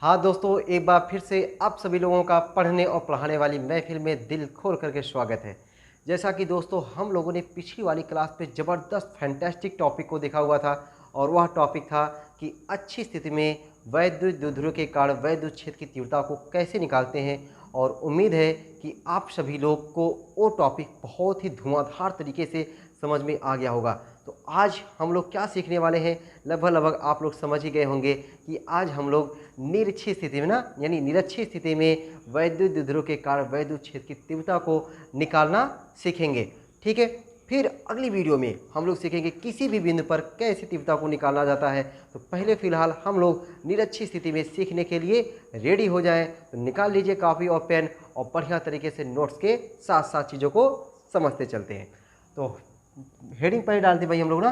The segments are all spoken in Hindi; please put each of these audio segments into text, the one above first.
हाँ दोस्तों, एक बार फिर से आप सभी लोगों का पढ़ने और पढ़ाने वाली महफिल में दिल खोल करके स्वागत है। जैसा कि दोस्तों हम लोगों ने पिछली वाली क्लास पे ज़बरदस्त फैंटास्टिक टॉपिक को देखा हुआ था और वह टॉपिक था कि अच्छी स्थिति में वैद्युत द्विध्रुव के कारण वैद्युत क्षेत्र की तीव्रता को कैसे निकालते हैं। और उम्मीद है कि आप सभी लोग को वो टॉपिक बहुत ही धुआंधार तरीके से समझ में आ गया होगा। तो आज हम लोग क्या सीखने वाले हैं, लगभग आप लोग समझ ही गए होंगे कि आज हम लोग निरक्षीय स्थिति में यानी निरक्षीय स्थिति में वैद्युत द्विध्रुव के कारण वैद्युत क्षेत्र की तीव्रता को निकालना सीखेंगे। ठीक है, फिर अगली वीडियो में हम लोग सीखेंगे किसी भी बिंदु पर कैसे तीव्रता को निकाला जाता है। तो पहले फिलहाल हम लोग निरक्षीय स्थिति में सीखने के लिए रेडी हो जाएं। तो निकाल लीजिए कॉपी और पेन और बढ़िया तरीके से नोट्स के साथ साथ चीज़ों को समझते चलते हैं। तो हेडिंग पहले डालते भाई हम लोग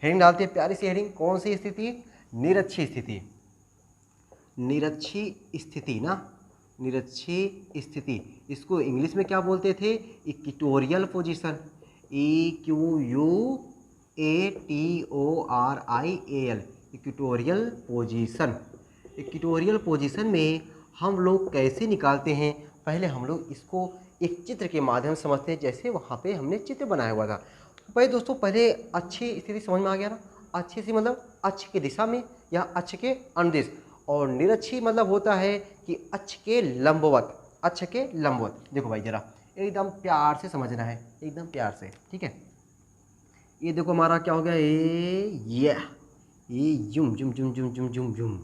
हेडिंग डालते हैं, प्यारी सी हेडिंग। कौन सी स्थिति? निरक्षीय स्थिति। निरक्षीय स्थिति निरक्षीय स्थिति, इसको इंग्लिश में क्या बोलते थे? Equatorial position. EQUATORIAL, equatorial position. Equatorial position में हम लोग कैसे निकालते हैं, पहले हम लोग इसको एक चित्र के माध्यम से समझते हैं। जैसे वहाँ पे हमने चित्र बनाया हुआ था। भाई दोस्तों, पहले अच्छी स्थिति समझ में आ गया ना? अच्छी सी मतलब अक्ष की दिशा में या अक्ष के अनुदिश, और निरक्षीय मतलब होता है कि अक्ष के लंबवत। अक्ष के लंबवत देखो भाई, जरा एकदम प्यार से समझना है, एकदम प्यार से, ठीक है। ये देखो हमारा क्या हो गया, ये जुम जुम जुम जुम जुम जुम जुम,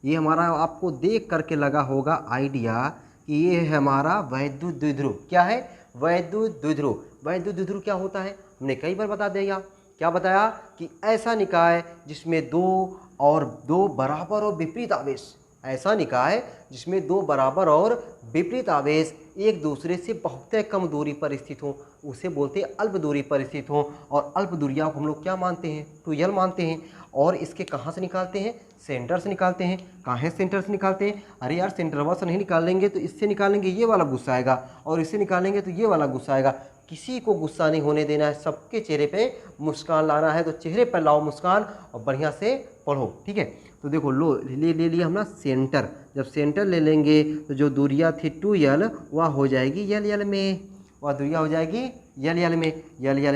ये हमारा आपको देख करके लगा होगा आइडिया कि ये है हमारा वैद्युत द्विध्रुव। क्या है? वैद्युत द्विध्रुव। वैद्युत द्विध्रुव क्या होता है हमने कई बार बता दिया। क्या बताया? कि ऐसा निकाय जिसमें दो बराबर और विपरीत आवेश, ऐसा निकाय जिसमें दो बराबर और विपरीत आवेश एक दूसरे से बहुत कम दूरी पर स्थित हो, उसे बोलते हैं अल्प दूरी पर स्थित हो। और अल्प दूरियां को हम लोग क्या मानते हैं? 2l मानते हैं। और इसके कहाँ से निकालते हैं? सेंटर से निकालते हैं। कहाँ है सेंटर से निकालते हैं? अरे यार, सेंटर से नहीं निकालेंगे तो इससे निकालेंगे ये वाला गुस्सा आएगा, और इससे निकालेंगे तो ये वाला गुस्सा आएगा। किसी को गुस्सा नहीं होने देना है, सबके चेहरे पे मुस्कान लाना है। तो चेहरे पर लाओ मुस्कान और बढ़िया से पढ़ो, ठीक है। तो देखो लो ले लिया हम सेंटर। जब सेंटर ले लेंगे तो जो दूरिया थी 2l वह हो जाएगी यल में, वह दूरिया हो जाएगी यल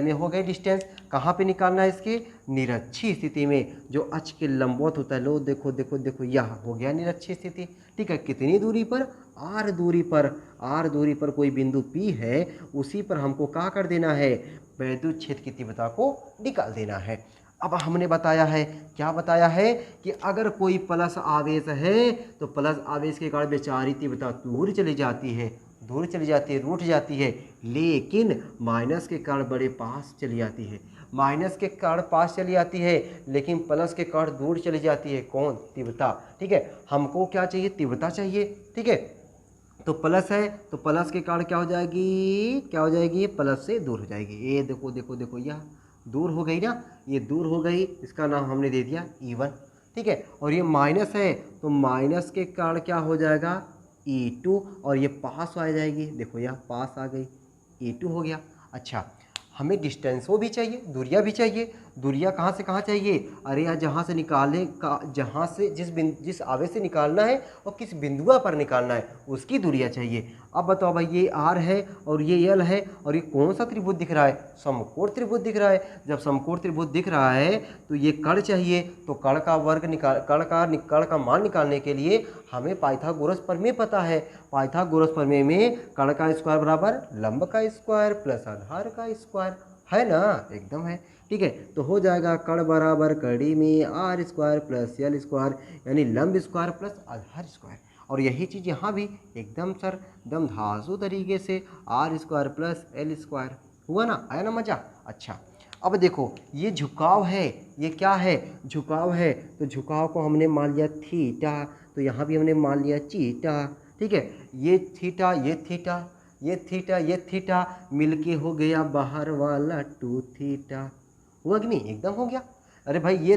में हो गई डिस्टेंस। कहाँ पे निकालना है इसकी? निरक्षीय स्थिति में, जो अक्ष के लंबवत होता है। लो देखो देखो देखो, यह हो गया निरक्षीय स्थिति, ठीक है। कितनी दूरी पर? r दूरी पर। r दूरी पर कोई बिंदु P है, उसी पर हमको क्या कर देना है? वैद्युत क्षेत्र की तीव्रता को निकाल देना है। अब हमने बताया है, क्या बताया है? कि अगर कोई प्लस आवेश है तो प्लस आवेश के कारण बेचारी तीव्रता दूर चली जाती है, रूठ जाती है। लेकिन माइनस के कारण बड़े पास चली जाती है। माइनस के कारण पास चली जाती है, लेकिन प्लस के कारण दूर चली जाती है। कौन? तीव्रता, ठीक है। हमको क्या चाहिए? तीव्रता चाहिए, ठीक है। तो प्लस है तो प्लस के कारण क्या हो जाएगी? प्लस से दूर हो जाएगी। ये देखो देखो देखो, यह दूर हो गई ना, ये दूर हो गई, इसका नाम हमने दे दिया E1, ठीक है। और ये माइनस है तो माइनस के कारण क्या हो जाएगा? E2, और ये पास आ जाएगी, देखो यह पास आ गई, E2 हो गया। अच्छा, हमें डिस्टेंस भी चाहिए, दूरिया भी चाहिए। दूरिया कहाँ से कहाँ चाहिए? अरे यार, जहाँ से निकाले का, जहाँ से जिस आवेश से निकालना है और किस बिंदुआ पर निकालना है उसकी दूरिया चाहिए। अब बताओ भाई, ये R है और ये L है, और ये कौन सा त्रिभुज दिख रहा है? समकोण त्रिभुज दिख रहा है। जब समकोण त्रिभुज दिख रहा है तो ये कर्ण चाहिए। तो कर्ण का वर्ग कर्ण का मान निकालने के लिए हमें पाइथागोरस प्रमेय पता है। पाइथागोरस प्रमेय में कर्ण का स्क्वायर बराबर लंब का स्क्वायर प्लस आधार का स्क्वायर, है ना? एकदम है, ठीक है। तो हो जाएगा कर्ण बराबर कड़ी में R square plus L square, यानी लंब स्क्वायर प्लस आधार स्क्वायर। और यही चीज़ यहाँ भी एकदम दम धांसू तरीके से R square plus L square हुआ ना? आया ना मज़ा? अच्छा, अब देखो ये झुकाव है, ये क्या है? झुकाव है। तो झुकाव को हमने मान लिया थीटा, तो यहाँ भी हमने मान लिया चीटा, ठीक है। ये थीटा ये थीटा ये थीटा ये थीटा मिलके हो गया बाहर वाला 2 थीटा, हुआ कि नहीं? एकदम हो गया। अरे भाई, ये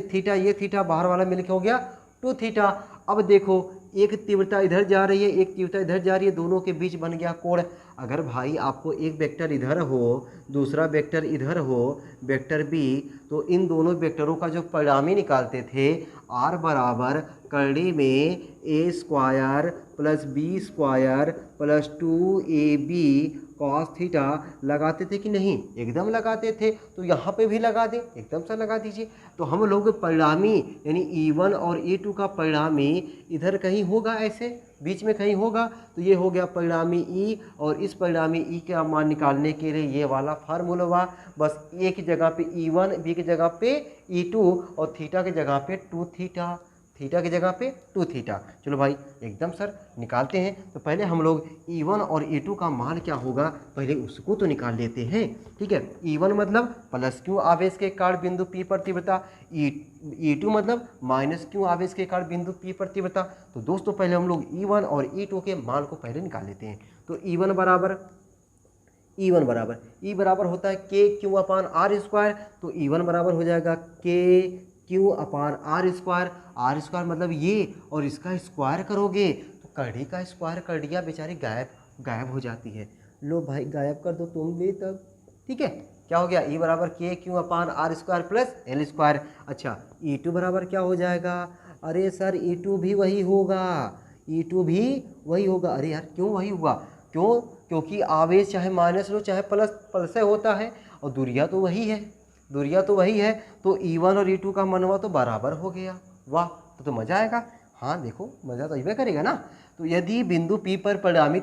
थीटा बाहर वाला मिलके हो गया 2 थीटा। अब देखो, एक तीव्रता इधर जा रही है, एक तीव्रता इधर जा रही है, दोनों के बीच बन गया कोण। अगर भाई आपको एक वेक्टर इधर हो, दूसरा वेक्टर इधर हो, वेक्टर बी, तो इन दोनों वेक्टरों का जो परिणामी निकालते थे आर बराबर करड़ी में a square plus b square plus 2ab cos theta लगाते थे कि नहीं? एकदम लगाते थे। तो यहाँ पे भी लगा दें, एकदम से लगा दीजिए। तो हम लोग परिणामी यानी E1 और E2 का परिणामी इधर कहीं होगा, ऐसे बीच में कहीं होगा। तो ये हो गया परिणामी E, और इस परिणामी E का मान निकालने के लिए ये वाला फार्मूला हुआ। बस ए की जगह पे E1, बी की जगह पे E2 और थीटा की जगह पे 2 थीटा, थीटा की जगह पे 2 थीटा। चलो भाई एकदम सर निकालते हैं। तो पहले हम लोग E1 और E2 का मान क्या होगा पहले उसको तो निकाल लेते हैं। ठीक है, E1 मतलब प्लस क्यू आवेश के कारण बिंदु P पर तीव्रता, E2 मतलब माइनस क्यू आवेश के कारण बिंदु P पर तीव्रता। तो दोस्तों पहले हम लोग E1 और E2 के मान को पहले निकाल लेते हैं। तो E1 बराबर होता है के क्यू अपान आर स्क्वायर। तो E1 बराबर हो जाएगा के क्यू अपान आर स्क्वायर मतलब ये, और इसका स्क्वायर करोगे तो कड़ी का स्क्वायर कड़िया बेचारी गायब हो जाती है। लो भाई गायब कर दो तुम भी तब। ठीक है, क्या हो गया? E बराबर के Q upon R square plus L square. अच्छा E2 बराबर क्या हो जाएगा? अरे सर E2 भी वही होगा, E2 भी वही होगा। अरे यार क्यों वही होगा? क्योंकि आवेश चाहे माइनस लो चाहे प्लस से होता है, और दूरिया तो वही है। तो E1 और E2 का मनवा तो बराबर हो गया। वाह, तो मज़ा आएगा। हाँ देखो मज़ा तो इवे करेगा ना। तो यदि बिंदु P पर परिणामी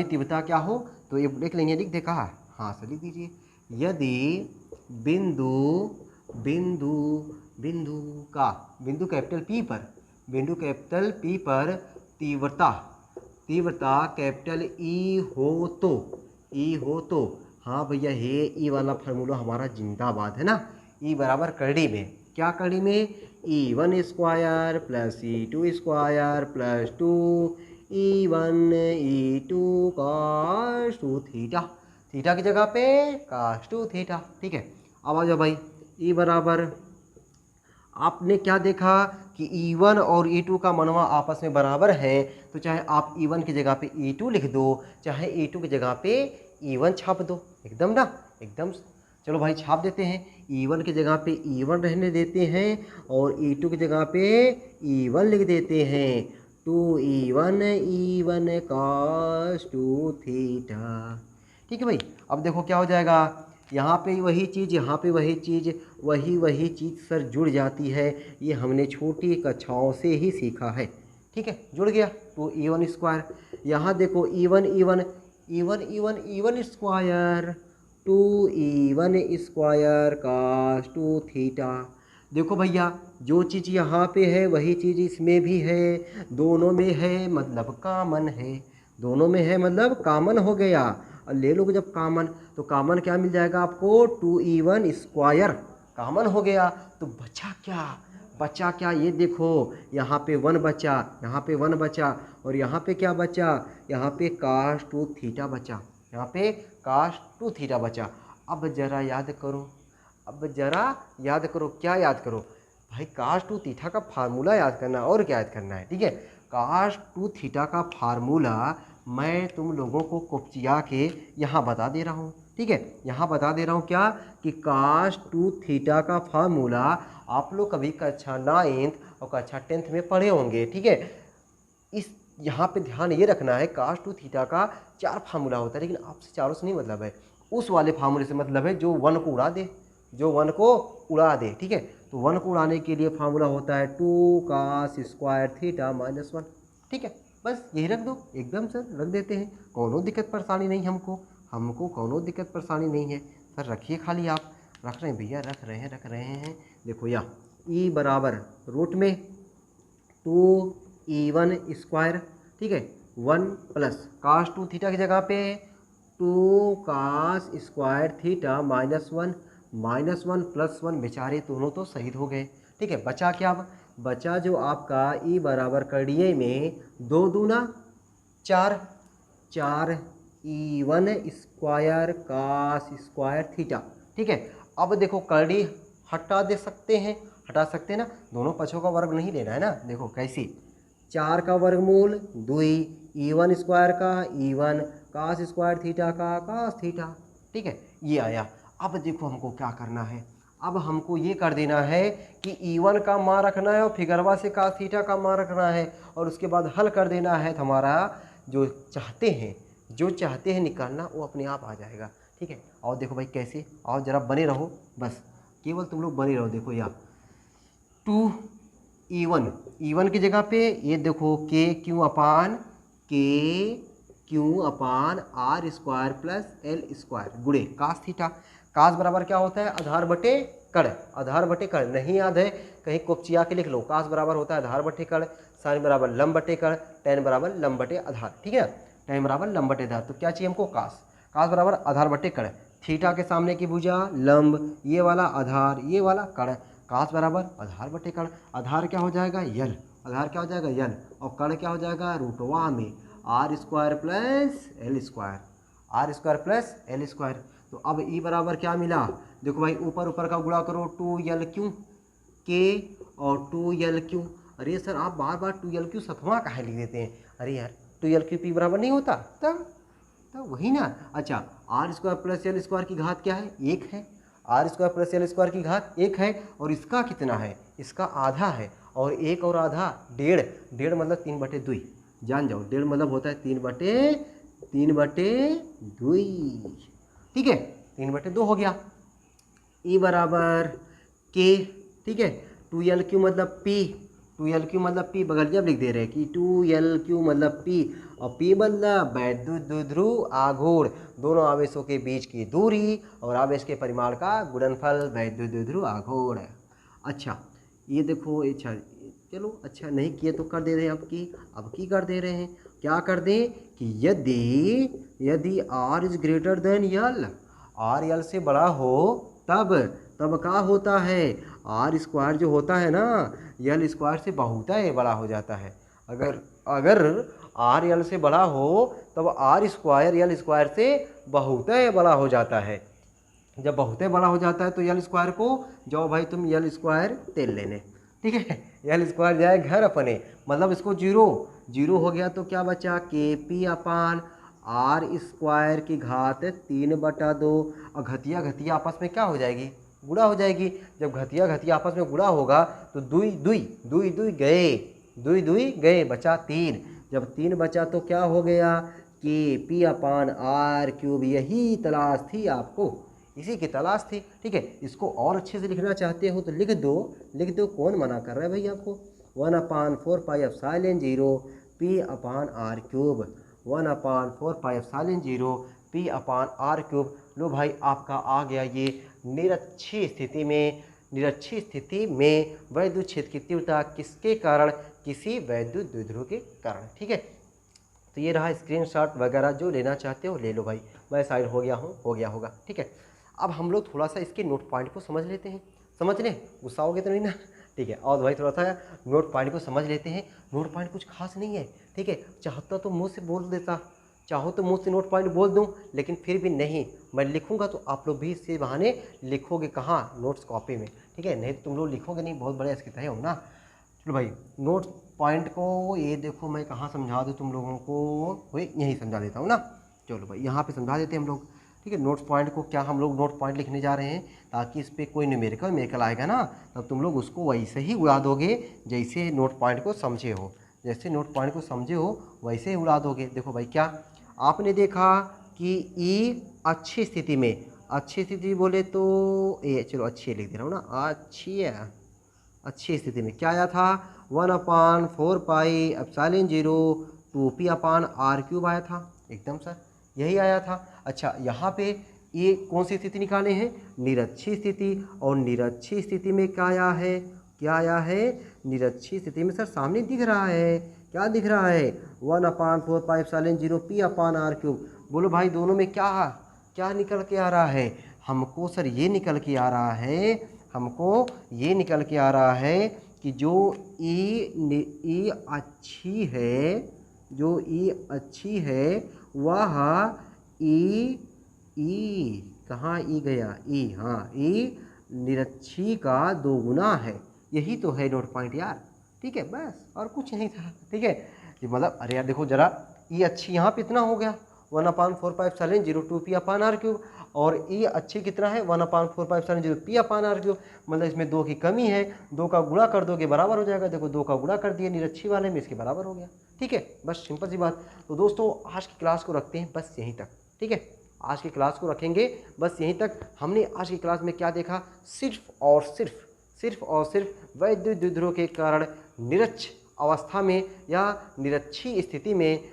तीव्रता क्या हो, तो ये देख लेंगे, लिख देखा। हाँ सर लिख दीजिए। यदि बिंदु कैपिटल P पर तीव्रता कैपिटल E हो तो हाँ भैया ये ई वाला फार्मूला हमारा जिंदाबाद है ना। ई बराबर करड़ी में क्या? करड़ी में E1 square plus E2 square plus 2E1 E2 cos 2 theta, theta की जगह पे cos 2 थीटा। ठीक है, अब आ जाओ भाई। ई बराबर आपने क्या देखा कि E1 और E2 का मनवा आपस में बराबर है। तो चाहे आप E1 की जगह पे E2 लिख दो, चाहे E2 की जगह पे E1 छाप दो, एकदम ना, एकदम। चलो भाई छाप देते हैं। E1 की जगह पे E1 रहने देते हैं, और E2 की जगह पे E1 लिख देते हैं। 2E1 cos 2 theta. ठीक है भाई, अब देखो क्या हो जाएगा। यहाँ पे वही चीज़, यहाँ पे वही चीज़, वही चीज़ सर जुड़ जाती है। ये हमने छोटी कक्षाओं से ही सीखा है। ठीक है, जुड़ गया। तो E1 स्क्वायर, यहाँ देखो E1 square 2E1 square cos 2 theta. देखो भैया जो चीज़ यहाँ पे है वही चीज़ इसमें भी है, दोनों में है मतलब कामन है, दोनों में है मतलब कामन हो गया। और ले लो जब कामन, तो कामन क्या मिल जाएगा आपको? 2E1 स्क्वायर कामन हो गया। तो बचा क्या? ये देखो यहाँ पे 1 बचा, यहाँ पे 1 बचा, और यहाँ पे क्या बचा? यहाँ पे cos 2 थीटा बचा, यहाँ पे cos 2 थीटा बचा। अब जरा याद करो, क्या याद करो भाई? cos 2 थीटा का फार्मूला याद करना, और क्या याद करना है? ठीक है, cos 2 थीटा का फार्मूला मैं तुम लोगों को कोपचिया के यहाँ बता दे रहा हूँ। ठीक है, यहाँ बता दे रहा हूँ क्या कि cos 2 थीटा का फार्मूला आप लोग कभी कक्षा 9th और कक्षा 10th में पढ़े होंगे। ठीक है, इस यहाँ पे ध्यान ये रखना है cos 2 थीटा का 4 फार्मूला होता है, लेकिन आपसे चारों से नहीं मतलब है, उस वाले फार्मूले से मतलब है जो 1 को उड़ा दे। ठीक है, तो 1 को उड़ाने के लिए फार्मूला होता है 2 cos स्क्वायर थीटा माइनस 1। ठीक है, बस यही रख दो, एकदम सर रख देते हैं, कोनो दिक्कत परेशानी नहीं हमको कोनो दिक्कत परेशानी नहीं है सर। रखिए खाली आप, रख रहे हैं भैया, रख रहे हैं। देखो या E बराबर रूट में 2E1 स्क्वायर, ठीक है, 1 प्लस cos 2 थीटा की जगह पे 2 cos square theta minus 1 plus 1, बेचारे दोनों तो शहीद हो गए। ठीक है, बचा क्या? बचा जो आपका E बराबर कड़िए में 2 दूना 4 E1 square cos square theta. ठीक है, अब देखो कड़ी हटा सकते हैं ना, दोनों पक्षों का वर्ग नहीं लेना है ना। देखो कैसी, 4 का वर्गमूल 2 E1 स्क्वायर का E1 cos स्क्वायर थीटा का cos थीटा। ठीक है, ये आया। अब देखो हमको क्या करना है, अब हमको ये कर देना है कि E1 का मान रखना है और फिगरवा से cos थीटा का मान रखना है और उसके बाद हल कर देना है। तो हमारा जो चाहते हैं निकालना वो अपने आप आ जाएगा। ठीक है, और देखो भाई कैसे, और ज़रा बने रहो, बस केवल तुम लोग बने रहो। देखो यहाँ 2E1 की जगह पे ये देखो KQ/R² प्लस L² गुणे cos थीटा। cos बराबर क्या होता है, आधार बटे कड़। नहीं याद है कहीं कोपचिया के लिख लो। cos बराबर होता है आधार बटे कड़, साइन बराबर लंब बटे कड़, tan बराबर लंब बटे आधार। ठीक है, tan बराबर लंब बटे आधार। तो क्या चाहिए हमको, cos बराबर आधार बटे कड़, थीटा के सामने की भुजा लंब, ये वाला आधार, ये वाला कड़। cos बराबर आधार बटे कड़, आधार क्या हो जाएगा यल, आधार क्या हो जाएगा यल, और कड़ क्या हो जाएगा रूटवा में R² प्लस L²। तो अब E बराबर क्या मिला, देखो भाई ऊपर का गुणा करो 2L³ K और 2L³। अरे सर आप बार 2L³ सतवां काहे लिख देते हैं, अरे यार 2L³ P बराबर नहीं होता, तब वही ना। अच्छा R² प्लस L² की घात क्या है, 1 है। R² प्लस L² की घात 1 है और इसका कितना है, इसका आधा है, और 1 और आधा 1.5 मतलब 3/2। जान जाओ 1.5 मतलब होता है 3/2। ठीक है, 3/2 हो गया। E बराबर K। ठीक है, 2L³ मतलब P, 2L³ मतलब P बगल जब लिख दे रहे हैं कि 2L³ मतलब P, और P मतलब वैद्युत द्विध्रुव आघूर्ण, दोनों आवेशों के बीच की दूरी और आवेश के परिमाण का गुणनफल वैद्युत द्विध्रुव आघूर्ण। अच्छा ये देखो, अच्छा चलो अच्छा नहीं किए तो कर दे रहे हैं अब की कर दे रहे हैं। क्या कर दें कि यदि R is greater than L, R L से बड़ा हो तब क्या होता है, R² जो होता है ना L² से बहुत बड़ा हो जाता है। अगर R L से बड़ा हो तब R² L² से बहुत बड़ा हो जाता है। जब बहुत बड़ा हो जाता है तो L² को जाओ भाई तुम L² तेल लेने। ठीक है, L² जाए घर अपने, मतलब इसको जीरो हो गया तो क्या बचा, KP/R² की घात 3/2, और घतिया आपस में क्या हो जाएगी, गुणा हो जाएगी। जब घतिया आपस में गुणा होगा तो दुई गए बचा 3। जब 3 बचा तो क्या हो गया, KP/R³। यही तलाश थी आपको, इसी की तलाश थी। ठीक है, इसको और अच्छे से लिखना चाहते हो तो लिख दो, कौन मना कर रहा है भाई आपको। 1/4πε0 P/R³, 1/4πε0 P/R³। लो भाई आपका आ गया ये निरक्षीय स्थिति में वैद्युत क्षेत्र की तीव्रता किसके कारण, किसी वैद्युत द्विध्रुव के कारण। ठीक है, तो ये रहा स्क्रीनशॉट वगैरह, जो लेना चाहते हो ले लो भाई, मैं साइड हो गया होगा। ठीक है, अब हम लोग थोड़ा सा इसके नोट पॉइंट को समझ लेते हैं। समझ लें, गुस्सा होगे तो नहीं ना। ठीक है, और भाई थोड़ा सा नोट पॉइंट को समझ लेते हैं। नोट पॉइंट कुछ खास नहीं है। ठीक है, चाहता तो मुँह से बोल देता, चाहो तो मुँह से नोट पॉइंट बोल दूं, लेकिन फिर भी नहीं, मैं लिखूंगा तो आप लोग भी इससे बहाने लिखोगे कहाँ, नोट्स कॉपी में। ठीक है, नहीं तो तुम लोग लिखोगे नहीं, बहुत बड़े इसके तय हो ना। चलो भाई नोट पॉइंट को ये देखो मैं कहाँ समझा दूँ तुम लोगों को, वही यहीं समझा देता हूँ ना। चलो भाई यहाँ पे समझा देते हैं हम लोग। ठीक है, नोट्स पॉइंट को क्या हम लोग नोट पॉइंट लिखने जा रहे हैं, ताकि इस पर कोई न्यूमेरिकल आएगा ना तब तुम लोग उसको वैसे ही उड़ा दोगे जैसे नोट पॉइंट को समझे हो, वैसे ही उड़ा दोगे। देखो भाई क्या आपने देखा कि E अच्छी स्थिति बोले तो ये चलो अच्छी लिख दे रहा हूँ ना, अच्छी स्थिति में क्या आया था, 1/4πε0 2P/R³ आया था, एकदम सर यही आया था। अच्छा यहाँ पे ये कौन सी स्थिति निकाले हैं, निरक्षीय स्थिति, और निरक्षीय स्थिति में क्या आया है, निरक्षीय स्थिति में सर सामने दिख रहा है, क्या दिख रहा है, 1/4πε0 P/R³। बोलो भाई दोनों में क्या निकल के आ रहा है, हमको सर ये निकल के आ रहा है कि जो E अच्छी है वह कहाँ E गया, E निरक्षी का 2 गुना है। यही तो है नोट पॉइंट यार। ठीक है, बस और कुछ नहीं था। ठीक है, मतलब अरे यार देखो जरा, E अच्छी यहाँ पे इतना हो गया 1/4π0 और ये अच्छी कितना है 1/4π0 मतलब इसमें 2 की कमी है, 2 का गुणा कर दोगे बराबर हो जाएगा। देखो 2 का गुणा कर दिए निरक्षी वाले में, इसके बराबर हो गया। ठीक है, बस सिंपल सी बात। तो दोस्तों आज की क्लास को रखते हैं बस यहीं तक। ठीक है, आज की क्लास को रखेंगे बस यहीं तक। हमने आज की क्लास में क्या देखा, सिर्फ और सिर्फ वैद्युत द्विध्रुव के कारण निरक्ष अवस्था में या निरक्षी स्थिति में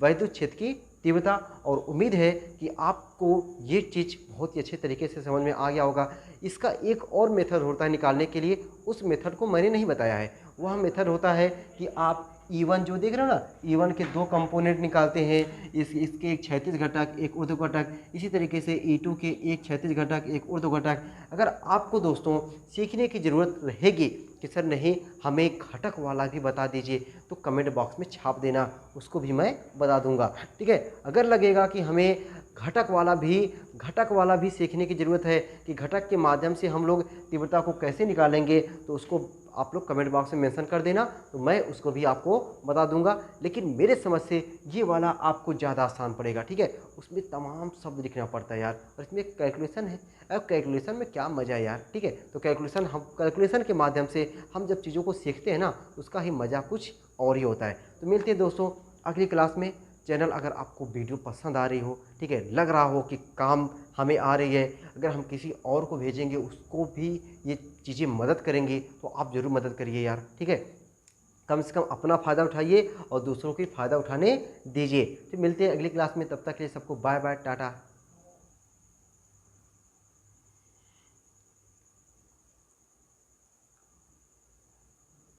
वैद्युत क्षेत्र की तीव्रता। और उम्मीद है कि आपको ये चीज़ बहुत ही अच्छे तरीके से समझ में आ गया होगा। इसका एक और मेथड होता है निकालने के लिए, उस मेथड को मैंने नहीं बताया है। वह मेथड होता है कि आप E1 जो देख रहे हो ना, E1 के 2 कंपोनेंट निकालते हैं, इसके एक क्षैतिज घटक एक ऊर्ध्व घटक, इसी तरीके से E2 के एक क्षैतिज घटक एक ऊर्ध्व घटक। अगर आपको दोस्तों सीखने की ज़रूरत रहेगी कि सर नहीं हमें घटक वाला भी बता दीजिए, तो कमेंट बॉक्स में छाप देना, उसको भी मैं बता दूंगा। ठीक है, अगर लगेगा कि हमें घटक वाला भी सीखने की ज़रूरत है कि घटक के माध्यम से हम लोग तीव्रता को कैसे निकालेंगे, तो उसको आप लोग कमेंट बॉक्स में मेंशन कर देना, तो मैं उसको भी आपको बता दूंगा। लेकिन मेरे समझ से ये वाला आपको ज़्यादा आसान पड़ेगा। ठीक है, उसमें तमाम शब्द लिखना पड़ता है यार, और इसमें कैलकुलेशन है। अब कैलकुलेशन में क्या मज़ा है यार। ठीक है, तो कैलकुलेशन के माध्यम से हम जब चीज़ों को सीखते हैं ना, उसका ही मज़ा कुछ और ही होता है। तो मिलते हैं दोस्तों अगली क्लास में। चैनल अगर आपको वीडियो पसंद आ रही हो, ठीक है, लग रहा हो कि काम हमें आ रही है, अगर हम किसी और को भेजेंगे उसको भी ये चीज़ें मदद करेंगी, तो आप ज़रूर मदद करिए यार। ठीक है, कम से कम अपना फ़ायदा उठाइए और दूसरों की फ़ायदा उठाने दीजिए। तो मिलते हैं अगली क्लास में, तब तक के लिए सबको बाय बाय, टाटा।